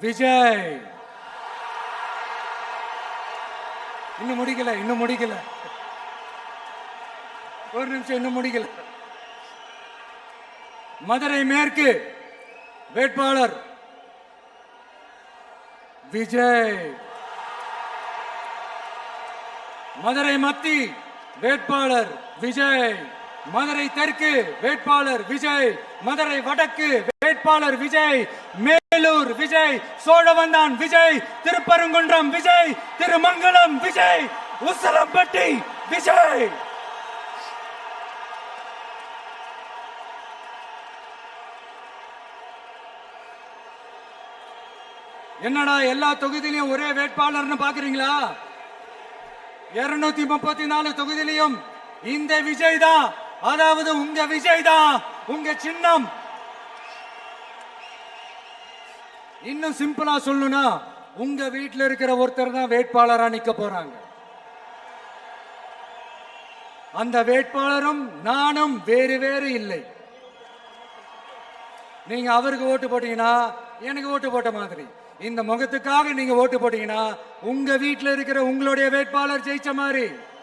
விஜய். இன்னும் முடிக்கல, ஒரு நிமிஷம், இன்னும் முடிக்கல. மதுரை மேற்கு வேட்பாளர் விஜய். மதுரை மத்தி வேட்பாளர் விஜய். மதுரை தெற்கு வேட்பாளர் விஜய். மதுரை வடக்கு வேட்பாளர் விஜய். மேலூர் விஜய். சோழவந்தான் விஜய். திருப்பரங்குன்றம் விஜய். திருமங்கலம் விஜய். உசலம்பட்டி விஜய். என்னடா எல்லா தொகுதியிலும் ஒரே வேட்பாளர்னு பாக்குறீங்களா? 234 தொகுதியிலும் இந்த விஜய் தான், அதாவது உங்க விஜய் தான் உங்க சின்னம். இன்னும் சிம்பிளா சொல்லணும்னா உங்க வீட்டில் இருக்கிற ஒருத்தர் தான் வேட்பாளரா நிக்க போறாங்க. அந்த வேட்பாளரும் நானும் வேறு வேறு இல்லை. நீங்க அவருக்கு ஓட்டு போட்டீங்கன்னா எனக்கு ஓட்டு போட்ட மாதிரி. இந்த முகத்துக்காக நீங்க ஓட்டு போட்டீங்கன்னா உங்க வீட்டில் இருக்கிற உங்களுடைய வேட்பாளர் ஜெயிச்ச மாதிரி.